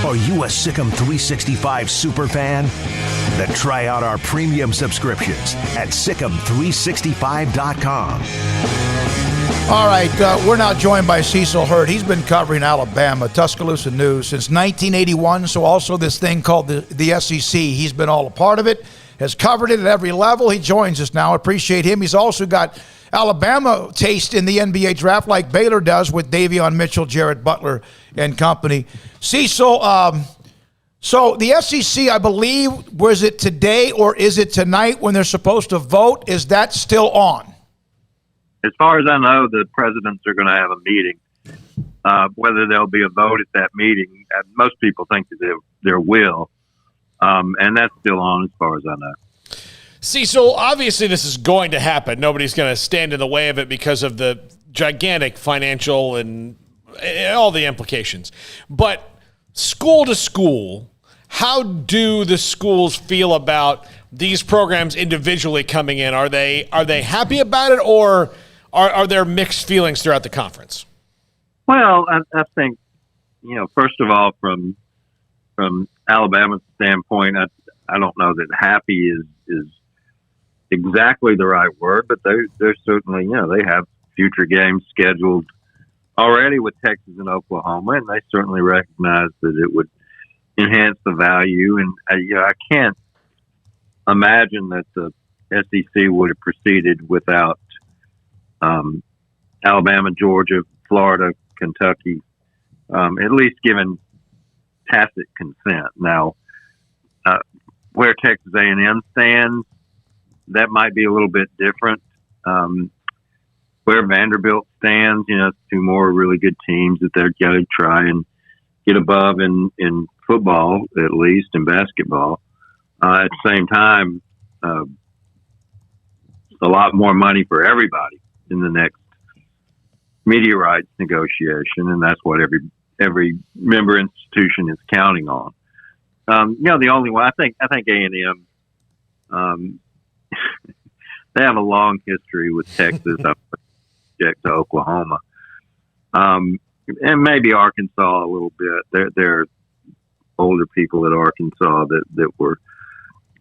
Are you a SicEm365 superfan? Then try out our premium subscriptions at SicEm365.com. All right, we're now joined by Cecil Hurd. He's been covering Alabama, Tuscaloosa News, since 1981, so also this thing called the SEC. He's been all a part of it, has covered it at every level. He joins us now. Appreciate him. He's also got Alabama taste in the NBA draft like Baylor does with Davion Mitchell, Jared Butler, and company. Cecil, so the SEC, I believe, was it today or is it tonight when they're supposed to vote? Is that still on? As far as I know, the presidents are going to have a meeting. Whether there'll be a vote at that meeting, most people think that there will. And that's still on as far as I know. Cecil, obviously this is going to happen. Nobody's going to stand in the way of it because of the gigantic financial and all the implications. But school to school, how do the schools feel about these programs individually coming in? Are they happy about it, or are there mixed feelings throughout the conference? Well, I think, first of all, from Alabama's standpoint, I don't know that happy is exactly the right word, but they're certainly, they have future games scheduled already with Texas and Oklahoma, and they certainly recognize that it would enhance the value. And I can't imagine that the SEC would have proceeded without Alabama, Georgia, Florida, Kentucky, at least given tacit consent. Now, where Texas A&M stands, that might be a little bit different. Where Vanderbilt stands, it's two more really good teams that they're going to try and get above in football, at least in basketball. At the same time, a lot more money for everybody in the next media rights negotiation, and that's what every member institution is counting on. The only one I think A&M, they have a long history with Texas up to Oklahoma, and maybe Arkansas a little bit. They're older people at Arkansas that were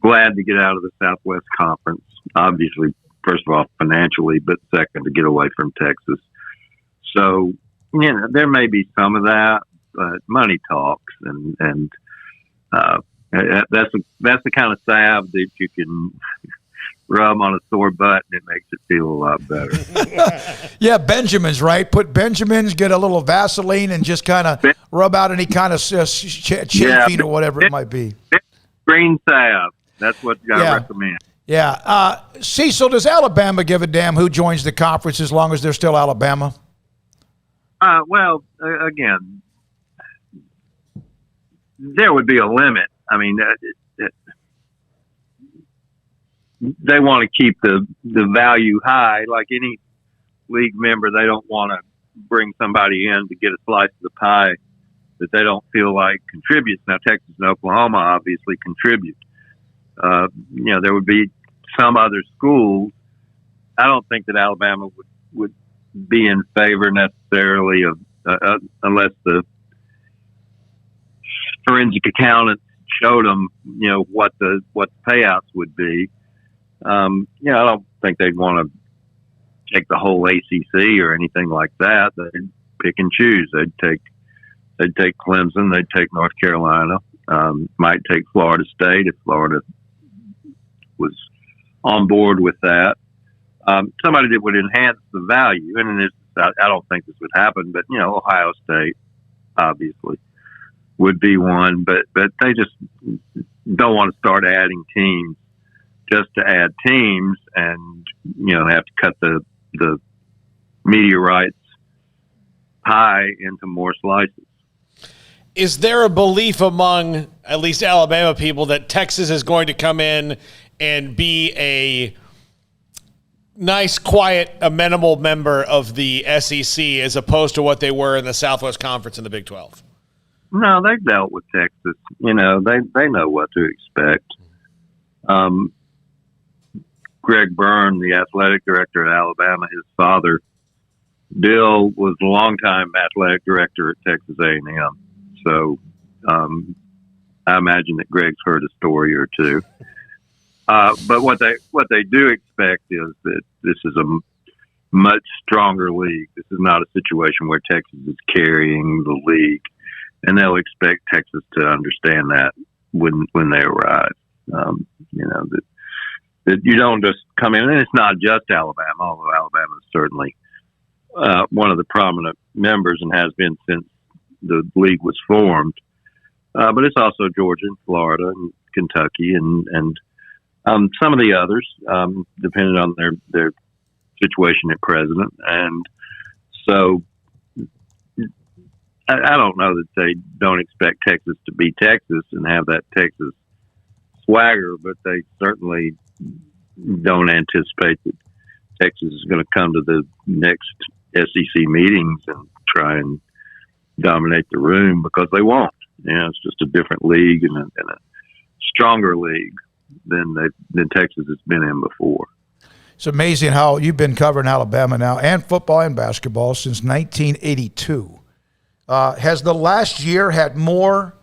glad to get out of the Southwest Conference. Obviously, first of all, financially, but second, to get away from Texas. So, there may be some of that, but money talks, and that's the kind of salve that you can rub on a sore butt, and it makes it feel a lot better. Yeah, Benjamins, right? Put Benjamins, get a little Vaseline, and just kind of rub out any kind of chafing or whatever it might be. Green salve. That's what I recommend. Yeah. Cecil, does Alabama give a damn who joins the conference as long as they're still Alabama? Well, again, there would be a limit. I mean, they want to keep the value high. Like any league member, they don't want to bring somebody in to get a slice of the pie that they don't feel like contributes. Now, Texas and Oklahoma obviously contribute. There would be some other schools. I don't think that Alabama would be in favor necessarily of unless the forensic accountants showed them, what the payouts would be. I don't think they'd want to take the whole ACC or anything like that. They'd pick and choose. They'd take Clemson. They'd take North Carolina. Might take Florida State if Florida was on board with that. Somebody that would enhance the value, and I don't think this would happen, but Ohio State obviously would be one, but they just don't want to start adding teams just to add teams, and have to cut the media rights pie into more slices. Is there a belief among at least Alabama people that Texas is going to come in and be a nice, quiet, amenable member of the SEC as opposed to what they were in the Southwest Conference in the Big 12? No, they've dealt with Texas. They know what to expect. Greg Byrne, the athletic director at Alabama, his father, Bill, was a longtime athletic director at Texas A&M. So I imagine that Greg's heard a story or two. But what they do expect is that this is a much stronger league. This is not a situation where Texas is carrying the league, and they'll expect Texas to understand that when they arrive. That you don't just come in, and it's not just Alabama, although Alabama is certainly one of the prominent members and has been since the league was formed. But it's also Georgia and Florida and Kentucky and some of the others, depending on their situation at present. And so I don't know that they don't expect Texas to be Texas and have that Texas swagger, but they certainly don't anticipate that Texas is going to come to the next SEC meetings and try and dominate the room, because they won't. It's just a different league and a stronger league than Texas has been in before. It's amazing how you've been covering Alabama now, and football and basketball, since 1982. Has the last year had more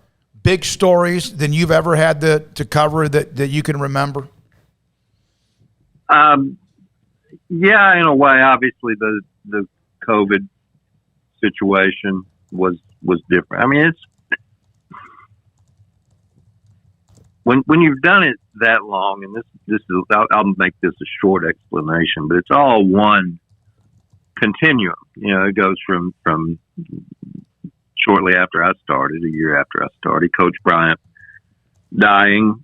big stories than you've ever had to cover that you can remember? Yeah, in a way. Obviously, the COVID situation was different. I mean, it's when you've done it that long, and this is I'll make this a short explanation, but it's all one continuum. It goes from shortly after I started, a year after I started, Coach Bryant dying,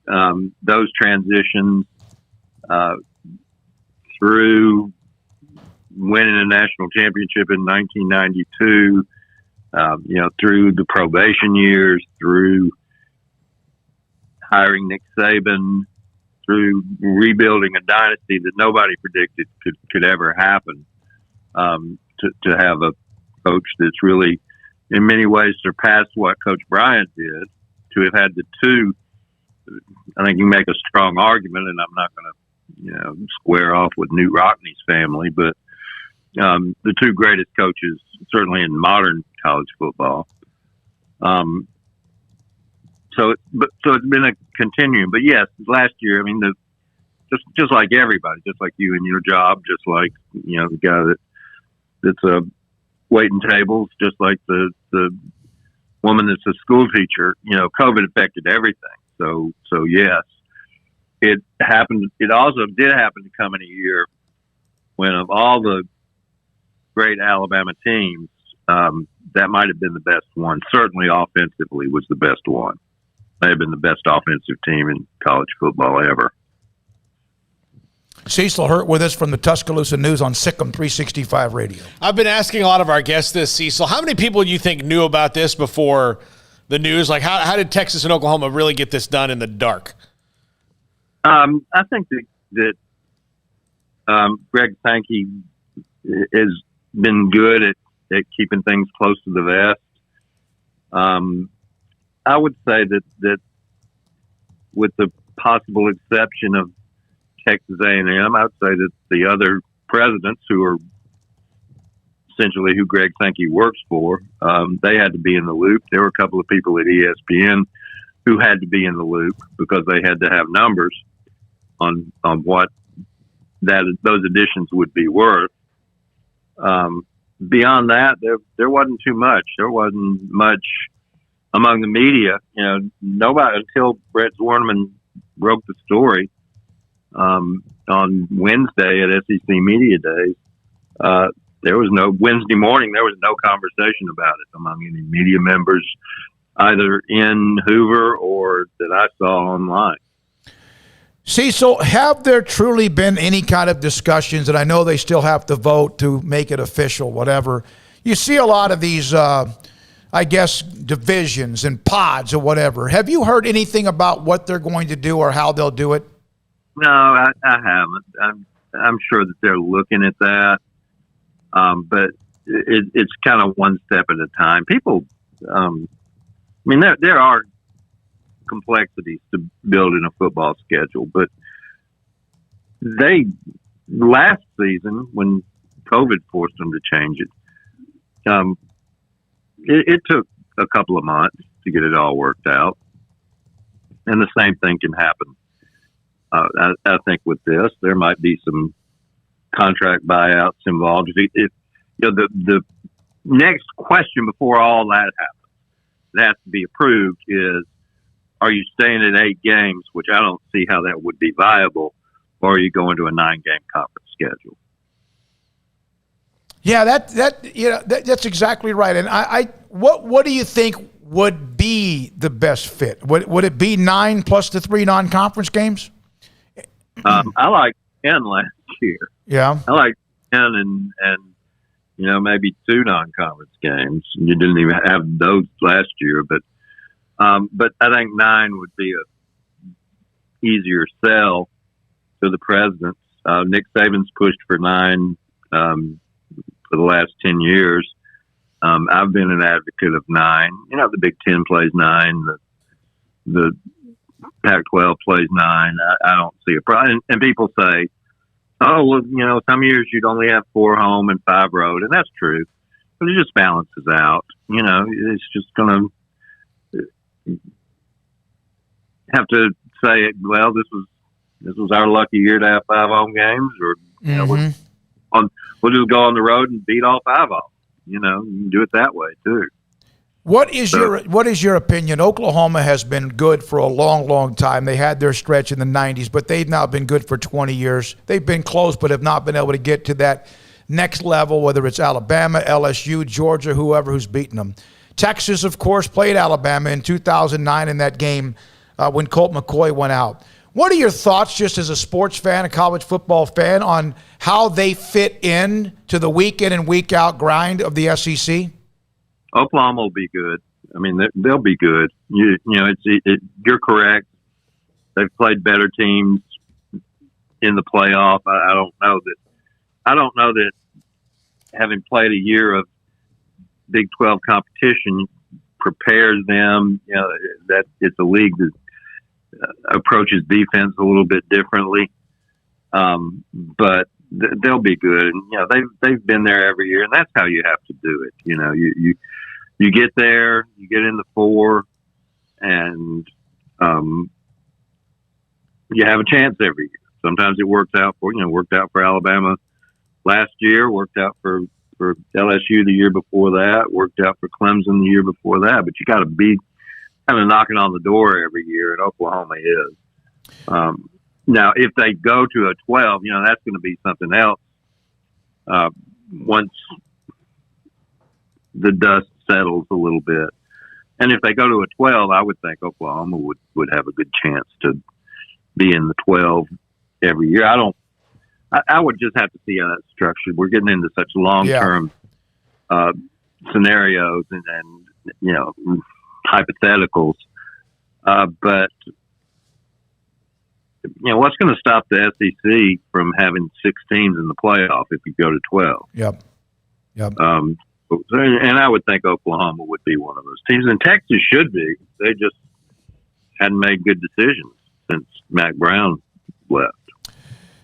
those transitions through winning a national championship in 1992, through the probation years, through hiring Nick Saban, through rebuilding a dynasty that nobody predicted could ever happen, to have a coach that's really, in many ways, surpassed what Coach Bryant did, to have had the two. I think you make a strong argument, and I'm not going to, square off with Newt Rockney's family, but the two greatest coaches, certainly in modern college football. So it's been a continuum. But yes, last year, I mean, just like everybody, just like you in your job, just like the guy that's waiting tables, just like the woman that's a school teacher. COVID affected everything. So yes, it happened. It also did happen to come in a year when, of all the great Alabama teams, that might have been the best one. Certainly offensively was the best one. They have been the best offensive team in college football ever. Cecil Hurt with us from the Tuscaloosa News on SicEm365 Radio. I've been asking a lot of our guests this, Cecil. How many people do you think knew about this before the news? Like, how did Texas and Oklahoma really get this done in the dark? I think that Greg Sankey has been good at keeping things close to the vest. I would say that with the possible exception of Texas A&M, I would say that the other presidents, who are essentially who Greg Sankey works for, they had to be in the loop. There were a couple of people at ESPN who had to be in the loop because they had to have numbers on what those additions would be worth. Beyond that, there wasn't too much. There wasn't much among the media. Nobody, until Brett Zwerneman broke the story on Wednesday at SEC Media Days. There was no Wednesday morning. There was no conversation about it among any media members, either in Hoover or that I saw online. Cecil, have there truly been any kind of discussions, and I know they still have to vote to make it official, whatever. You see a lot of these, divisions and pods or whatever. Have you heard anything about what they're going to do or how they'll do it? No, I haven't. I'm sure that they're looking at that, but it's kind of one step at a time. People, there are complexities to building a football schedule, but last season, when COVID forced them to change it, it took a couple of months to get it all worked out. And the same thing can happen. I think with this, there might be some contract buyouts involved. If the next question before all that happens, that has to be approved, is, are you staying at 8 games, which I don't see how that would be viable, or are you going to a 9-game conference schedule? Yeah, that's exactly right. And what do you think would be the best fit? Would it be 9 plus the 3 non-conference games? I like 10 last year. Yeah, I like 10 and maybe 2 non-conference games. You didn't even have those last year, but I think 9 would be a easier sell to the presidents. Nick Saban's pushed for 9 for the last 10 years. I've been an advocate of 9. The Big Ten plays 9. The Pac-12 plays 9. I don't see a problem. And people say, oh, well, some years you'd only have 4 home and 5 road, and that's true. But it just balances out. It's just going to have to say, well, this was our lucky year to have 5 home games, or we'll just go on the road and beat all 5 of them. You can do it that way too. What is your opinion? Oklahoma has been good for a long, long time. They had their stretch in the 90s, but they've now been good for 20 years. They've been close, but have not been able to get to that next level, whether it's Alabama, LSU, Georgia, who's beaten them. Texas, of course, played Alabama in 2009 in that game when Colt McCoy went out. What are your thoughts, just as a sports fan, a college football fan, on how they fit in to the week in and week out grind of the SEC? Oklahoma will be good. I mean, they'll be good. You're correct. They've played better teams in the playoff. I don't know that having played a year of Big 12 competition prepares them. That it's a league that approaches defense a little bit differently. But they'll be good. And, they've been there every year, and that's how you have to do it. You get there, you get in the 4, and you have a chance every year. Sometimes it worked out for Alabama last year, worked out for LSU the year before that, worked out for Clemson the year before that. But you got to be kind of knocking on the door every year, and Oklahoma is. Now, if they go to a 12, that's going to be something else once the dust settles a little bit. And if they go to a 12, I would think Oklahoma would have a good chance to be in the 12 every year. I would just have to see how that's structured. We're getting into such long-term scenarios and hypotheticals. But what's going to stop the SEC from having 6 teams in the playoff if you go to 12? Yep. And I would think Oklahoma would be one of those teams. And Texas should be. They just hadn't made good decisions since Mac Brown left.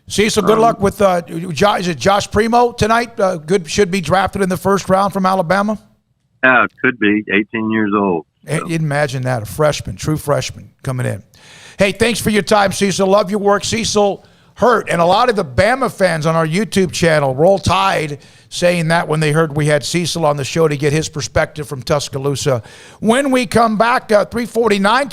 Cecil, good luck with is it Josh Primo tonight? Should be drafted in the first round from Alabama. Yeah, it could be. 18 years old. So. Imagine that, a freshman, true freshman coming in. Hey, thanks for your time, Cecil. Love your work. Cecil Hurt, and a lot of the Bama fans on our YouTube channel Roll Tide saying that when they heard we had Cecil on the show to get his perspective from Tuscaloosa. When we come back, 349,